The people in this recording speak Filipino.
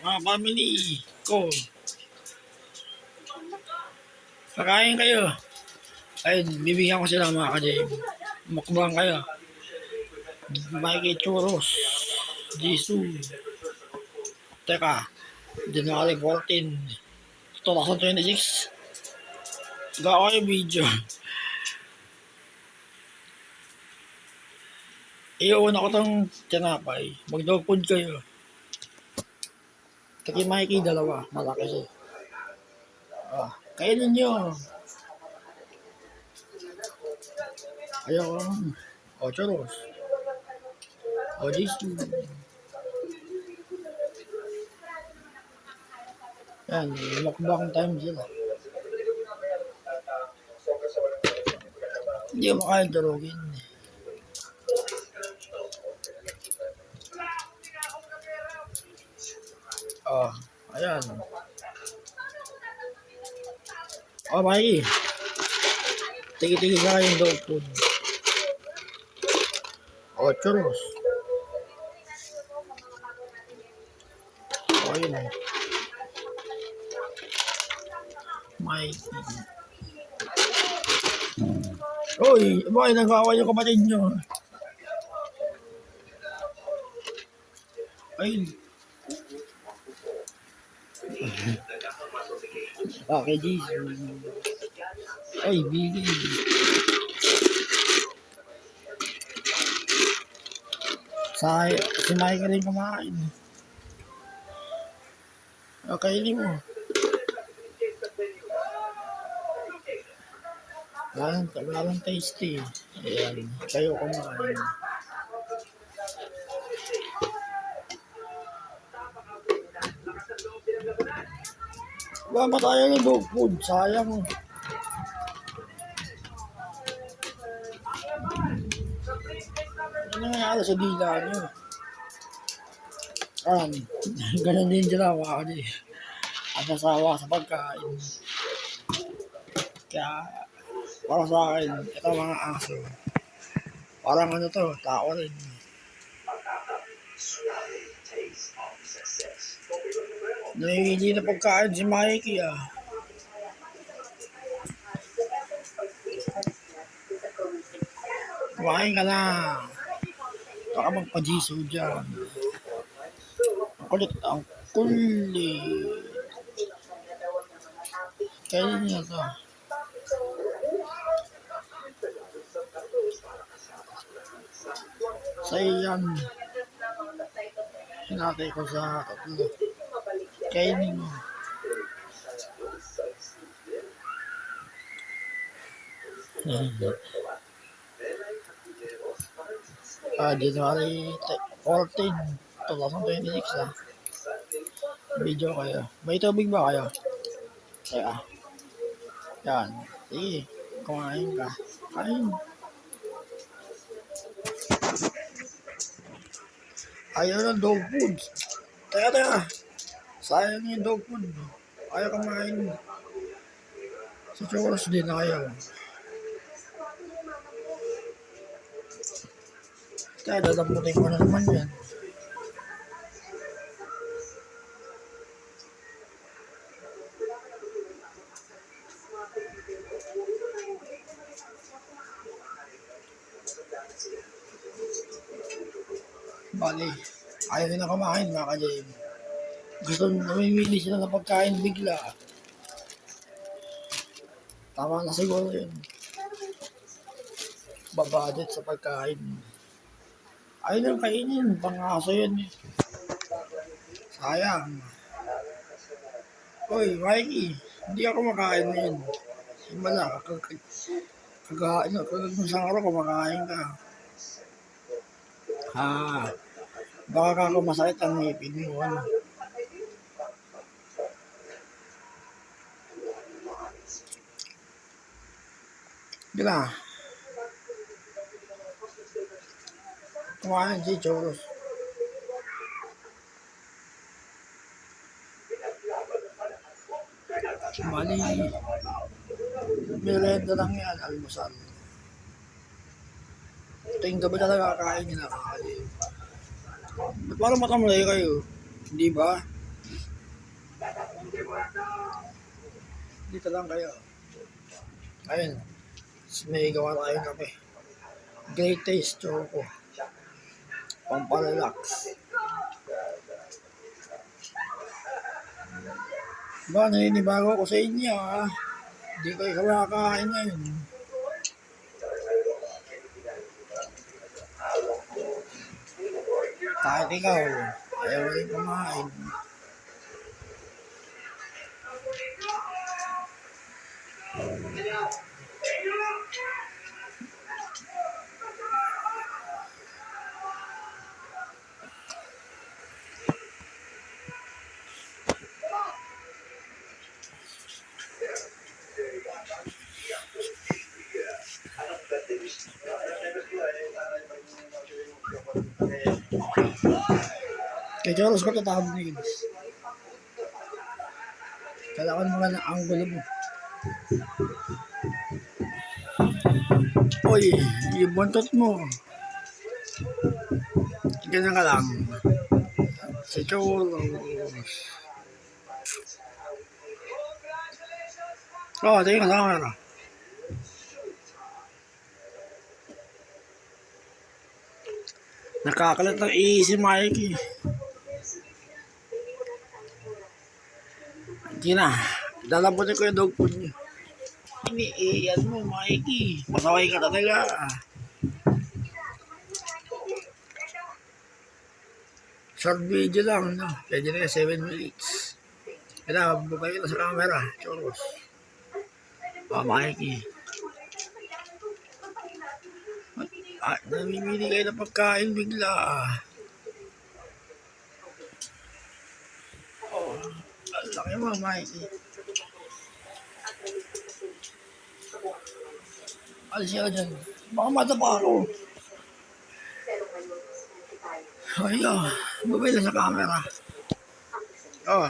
mga family ko. Pakain kayo. Ay, bibigyan ko sila mga ka-JM. Mukbang kayo. Mikey Churros. Jisoo. Teka. January 14, 2026. Gawa kayo video. Iuuna ko tong tinapay. Mag-dog food kayo. Taki Mikey, dalawa. Malaki siya. Kainin nyo. Ayaw ko. O, churros. O, Jisoo. Yan, mukbang time sila. Hindi mo kaya durugin. Ayan. Mikey. Tigi-tigi ka kayong dog food. O, churros. O, yun. Mikey. Uy, bakit nag-aaway yung kapatid nyo? Ay. Kay Jisoo. Ay, bigay. Si Mike rin kumain. Kainin mo. Walang tasty. Ayan, kayo kumain. Wala pa tayo ng dog food, sayang. Ano nangyari sa dila nyo? Ganun din sila ako din. At nasawa sa pagkain. Kaya, para sa akin, ito mga aso. Parang ano to, tao rin. Nahihili na pagkain si Mikey Kumain ka na. Baka magpa-Jisoo dyan. Ang kulit. Kainin niya to. Sa'yo yan. Hinatay ko sa tatlo. Kainin mo. January 14, 2026 Video kayo. May tubig ba kayo? Teka. Yan. Sige. Kumain ka. Kain. Ayaw ng dog food. Teka. Sayang yung dog food. Ayaw kumain. Sa churros din ayaw. Kaya dadamutin ko na naman yan. Bali, ayaw na kumain mga ka-JM. Gusto namimili sila ng pagkain bigla. Tama na siguro yun. Babudget sa pagkain. Ayaw nang kainin, pang-aso yun. Sayang. Uy, Mikey, hindi ako makain na yun. Iba na, kagag isang araw kumakain ka. Baka kako masakit ang ngipin mo. Gila. Kumain si churros. Bali, merenda lang yan, almusal. Ito yung gabi talaga kakain nila. Parang matamlay kayo, di ba? Dito lang kayo. Ayun. May gawa tayong kape. Great taste, choco. Pampalalax. Ba, naninibago ko sa inyo ha. Hindi kayo kumakain ngayon. Kahit ikaw, ayaw rin kumain. Kaya Joros ko tatawag na yun. Kailangan mga na ang gulo mo. Uy, yung buntot mo. Ganyan ka lang. Si Joros. Oh, tingin ka sa camera. Nakakalat ng si Mikey. Hindi na. Dalabutin ko yung dog food niyo. Iniiyan mo, Mikey. Pasaway ka talaga. Short video lang, no? Pwede na 7 minutes. Kaya bubay kita sa camera. Choros. Mikey. Namimili kayo ng pagkain bigla. Oh, ang laki mo, Mikey. Alis ka dyan. Baka matapa ako. Ay, bubay lang sa camera. Oh,